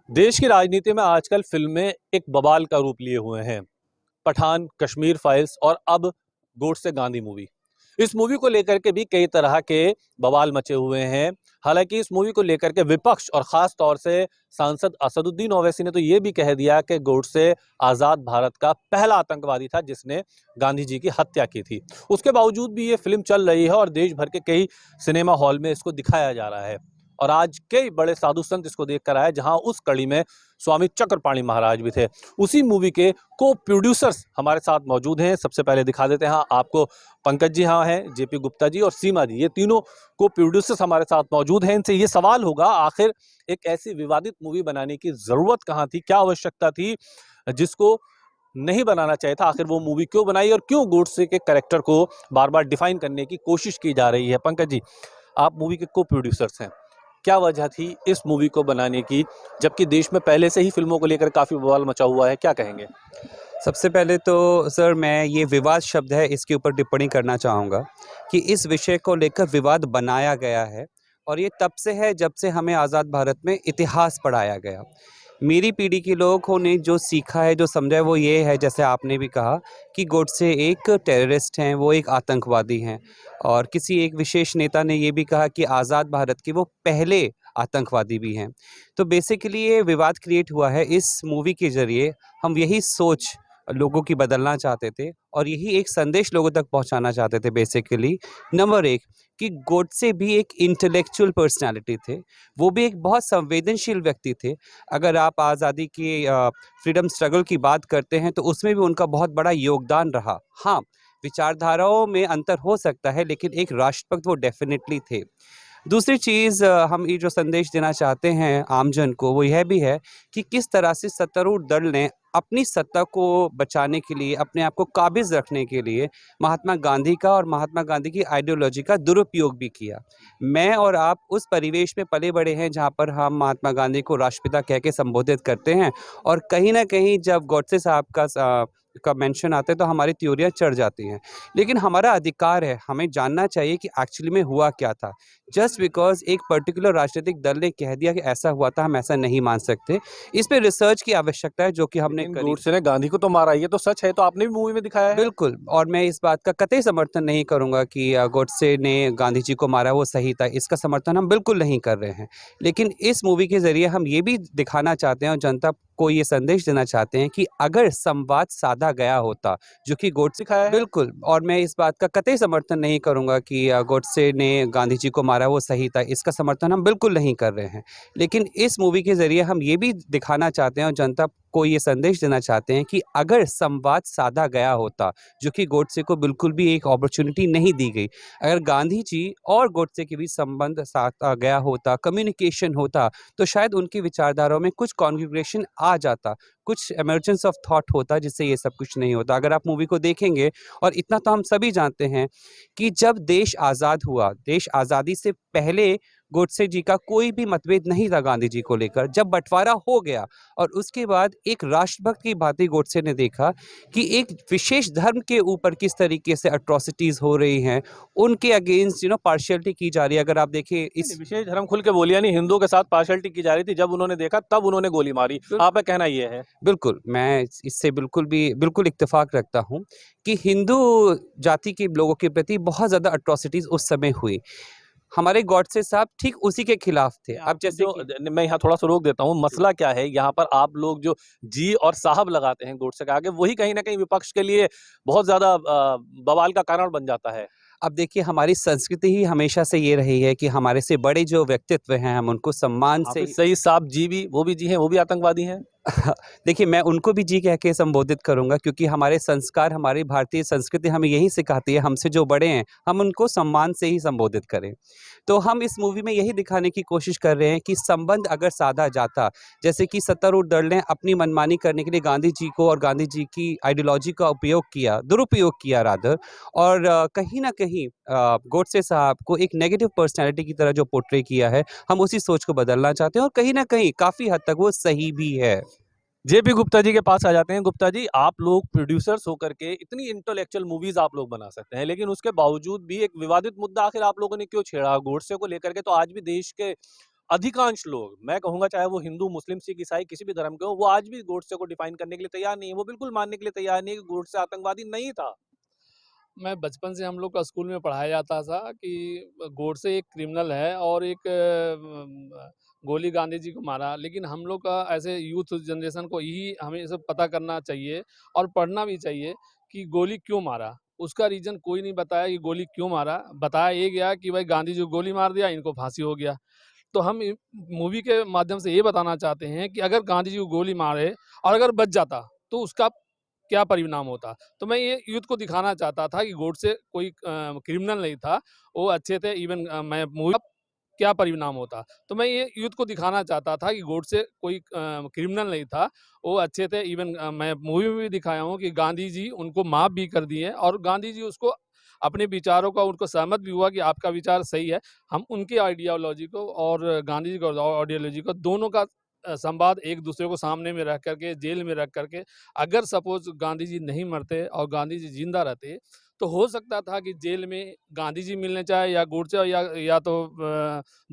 देश की राजनीति में आजकल फिल्में एक बवाल का रूप लिए हुए हैं। पठान, कश्मीर फाइल्स और अब गोडसे गांधी मूवी। इस मूवी को लेकर के भी कई तरह के बवाल मचे हुए हैं। हालांकि इस मूवी को लेकर के विपक्ष और खास तौर से सांसद असदुद्दीन ओवैसी ने तो ये भी कह दिया कि गोडसे आजाद भारत का पहला आतंकवादी था जिसने गांधी जी की हत्या की थी। उसके बावजूद भी ये फिल्म चल रही है और देश भर के कई सिनेमा हॉल में इसको दिखाया जा रहा है। और आज कई बड़े साधु संत इसको देखकर आए, जहां उस कड़ी में स्वामी चक्रपाणी महाराज भी थे। उसी मूवी के को प्रोड्यूसर्स हमारे साथ मौजूद हैं। सबसे पहले दिखा देते हैं आपको, पंकज जी हाँ हैं, जेपी गुप्ता जी और सीमा जी, ये तीनों को प्रोड्यूसर्स हमारे साथ मौजूद हैं। इनसे ये सवाल होगा, आखिर एक ऐसी विवादित मूवी बनाने की जरूरत कहाँ थी, क्या आवश्यकता थी जिसको नहीं बनाना चाहिए था। आखिर वो मूवी क्यों बनाई और क्यों गोडसे के कैरेक्टर को बार बार डिफाइन करने की कोशिश की जा रही है। पंकज जी, आप मूवी के को प्रोड्यूसर्स हैं, क्या वजह थी इस मूवी को बनाने की, जबकि देश में पहले से ही फिल्मों को लेकर काफी बवाल मचा हुआ है, क्या कहेंगे? सबसे पहले तो सर मैं ये विवाद शब्द है इसके ऊपर टिप्पणी करना चाहूँगा कि इस विषय को लेकर विवाद बनाया गया है और ये तब से है जब से हमें आज़ाद भारत में इतिहास पढ़ाया गया। मेरी पीढ़ी के लोगों ने जो सीखा है, जो समझा है, वो ये है, जैसे आपने भी कहा, कि गोडसे एक टेररिस्ट हैं, वो एक आतंकवादी हैं। और किसी एक विशेष नेता ने ये भी कहा कि आज़ाद भारत के वो पहले आतंकवादी भी हैं। तो बेसिकली ये विवाद क्रिएट हुआ है। इस मूवी के ज़रिए हम यही सोच लोगों की बदलना चाहते थे और यही एक संदेश लोगों तक पहुंचाना चाहते थे बेसिकली। नंबर एक, कि गोडसे भी एक इंटेलेक्चुअल पर्सनालिटी थे, वो भी एक बहुत संवेदनशील व्यक्ति थे। अगर आप आज़ादी की फ्रीडम स्ट्रगल की बात करते हैं तो उसमें भी उनका बहुत बड़ा योगदान रहा। हाँ, विचारधाराओं में अंतर हो सकता है, लेकिन एक राष्ट्रभक्त वो डेफिनेटली थे। दूसरी चीज़, हम ये जो संदेश देना चाहते हैं आमजन को, वो यह भी है कि किस तरह से सत्तारूढ़ दल ने अपनी सत्ता को बचाने के लिए, अपने आप को काबिज़ रखने के लिए महात्मा गांधी का और महात्मा गांधी की आइडियोलॉजी का दुरुपयोग भी किया। मैं और आप उस परिवेश में पले बड़े हैं जहाँ पर हम महात्मा गांधी को राष्ट्रपिता कह के संबोधित करते हैं, और कहीं न कहीं जब गॉडसे साहब का मेंशन आता है तो हमारी त्योरियाँ चढ़ जाती हैं। लेकिन हमारा अधिकार है, हमें जानना चाहिए कि एक्चुअली में हुआ क्या था। जस्ट बिकॉज़ एक पर्टिकुलर राजनीतिक दल ने कह दिया कि ऐसा हुआ था, हम ऐसा नहीं मान सकते। इस पे रिसर्च की आवश्यकता है, जो कि हमने लेकिन करी। गोडसे ने गांधी को तो मारा, ये तो सच है, तो आपने भी मूवी में दिखाया है। बिल्कुल, और मैं इस बात का कतई समर्थन नहीं करूँगा कि गोडसे ने गांधी जी को मारा, वो सही था। इसका समर्थन हम बिल्कुल नहीं कर रहे हैं। लेकिन इस मूवी के ज़रिए हम ये भी दिखाना चाहते हैं और जनता को ये संदेश देना चाहते हैं कि अगर संवाद साधा गया होता, जो कि गोडसे दिखाया है। बिल्कुल, और मैं इस बात का कतई समर्थन नहीं करूँगा कि गोडसे ने गांधी जी को मारा, वो सही था। इसका समर्थन हम बिल्कुल नहीं कर रहे हैं। लेकिन इस मूवी के ज़रिए हम ये भी दिखाना चाहते हैं और जनता को ये संदेश देना चाहते हैं कि अगर संवाद साधा गया होता, जो कि गोडसे को बिल्कुल भी एक अपॉर्च्युनिटी नहीं दी गई। अगर गांधी जी और गोडसे के बीच संबंध साधा गया होता, कम्युनिकेशन होता, तो शायद उनकी विचारधाराओं में कुछ कॉन्फ़िगरेशन आ जाता, कुछ इमर्जेंस ऑफ थॉट होता, जिससे ये सब कुछ नहीं होता। अगर आप मूवी को देखेंगे, और इतना तो हम सभी जानते हैं कि जब देश आज़ाद हुआ, देश आज़ादी से पहले गोडसे जी का कोई भी मतभेद नहीं था गांधी जी को लेकर। जब बँटवारा हो गया और उसके बाद एक राष्ट्रभक्त की भांति गोडसे ने देखा कि एक विशेष धर्म के ऊपर किस तरीके से एट्रोसिटीज़ हो रही हैं, उनके अगेंस्ट पार्शियलिटी की जा रही है। अगर आप देखिए नहीं, नहीं, इस विशेष धर्म खुल के बोलिया नहीं, हिंदुओं के साथ पार्शलिटी की जा रही थी। जब उन्होंने देखा तब उन्होंने गोली मारी। आपका कहना ये है? बिल्कुल, मैं इससे बिल्कुल इत्तेफ़ाक रखता हूँ कि हिंदू जाति के लोगों के प्रति बहुत ज़्यादा एट्रोसिटीज़ उस समय हुई। हमारे गॉडसे साहब ठीक उसी के खिलाफ थे। अब आपको जैसे जो कि मैं यहाँ थोड़ा-सा रोक देता हूँ, मसला क्या है यहाँ पर, आप लोग जो जी और साहब लगाते हैं गोडसे के आगे, वही कहीं न कहीं विपक्ष के लिए बहुत ज़्यादा बवाल का कारण बन जाता है। अब देखिए, हमारी संस्कृति ही हमेशा से ये रही है कि हमारे से बड़े जो व्यक्तित्व हैं, हम उनको सम्मान से हाफ़िज़ सईद साहब जी भी, वो भी जी हैं, वो भी आतंकवादी हैं। देखिए, मैं उनको भी जी कह के संबोधित करूँगा, क्योंकि हमारे संस्कार, हमारी भारतीय संस्कृति हमें यही सिखाती है, हमसे जो बड़े हैं, हम उनको सम्मान से ही संबोधित करें। तो हम इस मूवी में यही दिखाने की कोशिश कर रहे हैं कि संबंध अगर साधा जाता, जैसे कि सत्तारूढ़ दल ने अपनी मनमानी करने के लिए गांधी जी को और गांधी जी की आइडियोलॉजी का उपयोग किया, दुरुपयोग किया रादर, और कहीं न कहीं गोडसे साहब को एक नेगेटिव पर्सनैलिटी की तरह जो पोर्ट्रे किया है, हम उसी सोच को बदलना चाहते हैं, और कहीं न कहीं काफ़ी हद तक वो सही भी है। जेपी गुप्ता जी के पास आ जाते हैं। गुप्ता जी, आप लोग प्रोड्यूसर्स होकर के इतनी इंटेलेक्चुअल मूवीज आप लोग बना सकते हैं, लेकिन उसके बावजूद भी एक विवादित मुद्दा आखिर आप लोगों ने क्यों छेड़ा? गोडसे को लेकर के तो आज भी देश के अधिकांश लोग, मैं कहूँगा चाहे वो हिंदू, मुस्लिम, सिख, ईसाई किसी भी धर्म के हों, वो आज भी गोडसे को डिफाइन करने के लिए तैयार नहीं है। वो बिल्कुल मानने के लिए तैयार नहीं है कि गोडसे आतंकवादी नहीं था। मैं बचपन से हम लोग का स्कूल में पढ़ाया जाता था कि गोडसे एक क्रिमिनल है और एक गोली गांधी जी को मारा। लेकिन हम लोग का ऐसे यूथ जनरेशन को यही हमें ये सब पता करना चाहिए और पढ़ना भी चाहिए कि गोली क्यों मारा। उसका रीज़न कोई नहीं बताया कि गोली क्यों मारा। बताया ये गया कि भाई गांधी जी को गोली मार दिया, इनको फांसी हो गया। तो हम मूवी के माध्यम से ये बताना चाहते हैं कि अगर गांधी जी को गोली मारे और अगर बच जाता तो उसका क्या परिणाम होता। तो मैं ये यूथ को दिखाना चाहता था कि गोडसे कोई क्रिमिनल नहीं था, वो अच्छे थे। इवन मैं मूवी क्या परिणाम होता। तो मैं ये यूथ को दिखाना चाहता था कि गोडसे कोई क्रिमिनल नहीं था, वो अच्छे थे। इवन मैं मूवी में भी दिखाया हूँ कि गांधी जी उनको माफ़ भी कर दिए और गांधी जी उसको अपने विचारों का उनको सहमत भी हुआ कि आपका विचार सही है। हम उनकी आइडियोलॉजी को और गांधी जी को आइडियोलॉजी को दोनों का संवाद एक दूसरे को सामने में रख करके, जेल में रख करके, अगर सपोज़ गांधी जी नहीं मरते और गांधी जी ज़िंदा रहते, तो हो सकता था कि जेल में गांधी जी मिलने चाहे या गोडसे या तो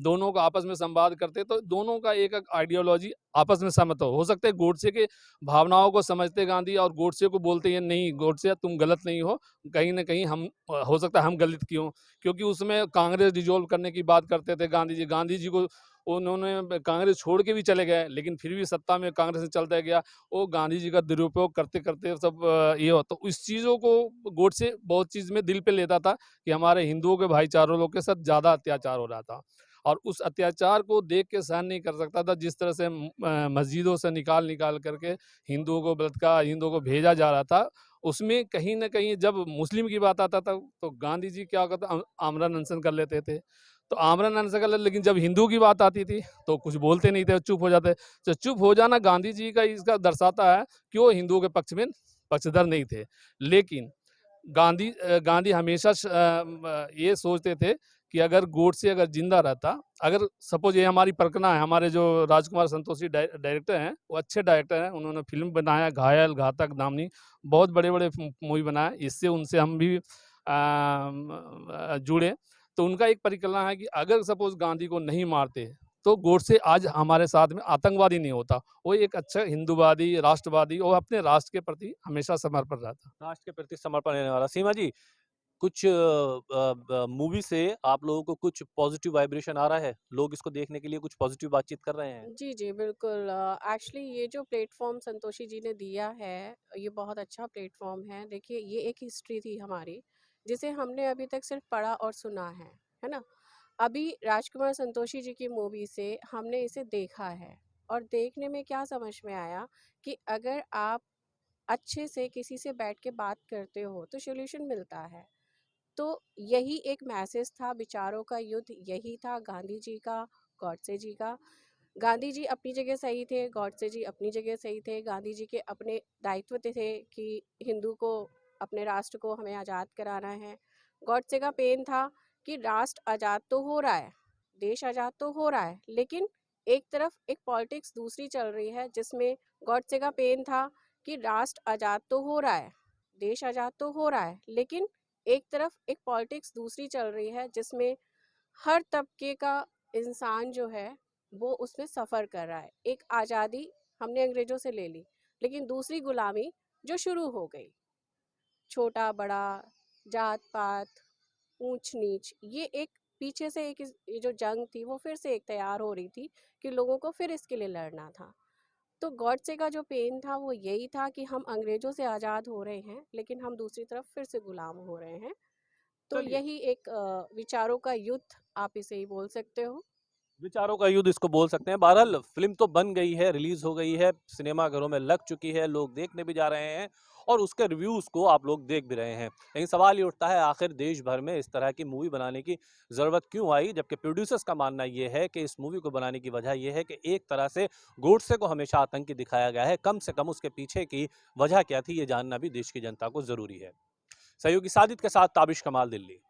दोनों का आपस में संवाद करते, तो दोनों का एक-एक आइडियोलॉजी आपस में सहमत हो सकता है गोडसे के भावनाओं को समझते गांधी और गोडसे को बोलते ये नहीं गोडसे तुम गलत नहीं हो, कहीं न कहीं हम हो सकता है हम गलत क्यों? क्योंकि उसमें कांग्रेस डिसॉल्व करने की बात करते थे गांधी जी। गांधी जी को उन्होंने कांग्रेस छोड़ के भी चले गए, लेकिन फिर भी सत्ता में कांग्रेस से चलता गया। वो गांधी जी का दुरुपयोग करते-करते सब ये हो तो इस चीज़ों को गोडसे बहुत चीज़ में दिल पे लेता था कि हमारे हिंदुओं के भाईचारों लोग के साथ ज़्यादा अत्याचार हो रहा था। और उस अत्याचार को देख के सहन नहीं कर सकता था, जिस तरह से मस्जिदों से निकाल-निकाल करके हिंदुओं को बलात्कार हिंदुओं को भेजा जा रहा था। उसमें कहीं न कहीं जब मुस्लिम की बात आता था, तो गांधी जी क्या करते आमरण अनशन कर लेते थे। तो आमरण अनशन कर लेते लेकिन जब हिंदू की बात आती थी, तो कुछ बोलते नहीं थे, चुप हो जाते। तो चुप हो जाना गांधी जी का इसका दर्शाता है कि वो हिंदुओं के पक्ष में पक्षधर नहीं थे। लेकिन गांधी हमेशा ये सोचते थे कि अगर गोडसे अगर ज़िंदा रहता, अगर सपोज़ ये हमारी परखना है, हमारे जो राजकुमार संतोषी डायरेक्टर हैं, वो अच्छे डायरेक्टर हैं। उन्होंने फ़िल्म बनाया घायल, घातक, दामिनी बहुत बड़े-बड़े मूवी बनाए। इससे उनसे हम भी जुड़े। तो उनका एक परिकल्पना है कि अगर सपोज़ गांधी को नहीं मारते, तो गोडसे आज हमारे साथ में आतंकवादी नहीं होता। वो एक अच्छा हिंदूवादी, राष्ट्रवादी और अपने राष्ट्र के प्रति हमेशा समर्पण रहता। राष्ट्र के प्रति समर्पण रहने वाला। सीमा जी, कुछ मूवी से आप लोगों को कुछ पॉजिटिव वाइब्रेशन आ रहा है? लोग इसको देखने के लिए कुछ पॉजिटिव बातचीत कर रहे हैं? जी, जी, बिल्कुल। एक्चुअली ये जो प्लेटफ़ॉर्म संतोषी जी ने दिया है, ये बहुत अच्छा प्लेटफ़ॉर्म है। देखिए, ये एक हिस्ट्री थी हमारी, जिसे हमने अभी तक सिर्फ़ पढ़ा और सुना है ना? अभी राजकुमार संतोषी जी की मूवी से हमने इसे देखा है और देखने में क्या समझ में आया कि अगर आप अच्छे से किसी से बैठ के बात करते हो, तो सॉल्यूशन मिलता है। तो यही एक मैसेज था, विचारों का युद्ध यही था गांधी जी का, गॉडसे जी का। गांधी जी अपनी जगह सही थे, गॉडसे जी अपनी जगह सही थे। गांधी जी के अपने दायित्व थे कि हिंदू को, अपने राष्ट्र को हमें आज़ाद कराना है। गॉडसे का पेन था कि राष्ट्र आज़ाद तो हो रहा है, देश आज़ाद तो हो रहा है, लेकिन एक तरफ एक पॉलिटिक्स दूसरी चल रही है, जिसमें गॉडसे का पेन था कि राष्ट्र आज़ाद तो हो रहा है, देश आज़ाद तो हो रहा है, लेकिन एक तरफ एक पॉलिटिक्स दूसरी चल रही है, जिसमें हर तबके का इंसान जो है वो उसमें सफ़र कर रहा है। एक आज़ादी हमने अंग्रेज़ों से ले ली, लेकिन दूसरी गुलामी जो शुरू हो गई, छोटा बड़ा, जात पात, ऊंच नीच, ये एक पीछे से एक ये जो जंग थी वो फिर से एक तैयार हो रही थी कि लोगों को फिर इसके लिए लड़ना था। तो गॉडसे का जो पेन था वो यही था कि हम अंग्रेज़ों से आज़ाद हो रहे हैं, लेकिन हम दूसरी तरफ फिर से गुलाम हो रहे हैं। तो चलिए, यही एक विचारों का युद्ध आप इसे ही बोल सकते हो। विचारों का युद्ध इसको बोल सकते हैं। बहरहाल फ़िल्म तो बन गई है, रिलीज़ हो गई है, सिनेमाघरों में लग चुकी है, लोग देखने भी जा रहे हैं और उसके रिव्यूज़ को आप लोग देख भी रहे हैं। लेकिन सवाल ये उठता है, आखिर देश भर में इस तरह की मूवी बनाने की ज़रूरत क्यों आई? जबकि प्रोड्यूसर्स का मानना ये है कि इस मूवी को बनाने की वजह ये है कि एक तरह से गोडसे को हमेशा आतंकी दिखाया गया है। कम से कम उसके पीछे की वजह क्या थी, ये जानना भी देश की जनता को ज़रूरी है। सहयोगी साजिद के साथ ताबिश कमाल, दिल्ली।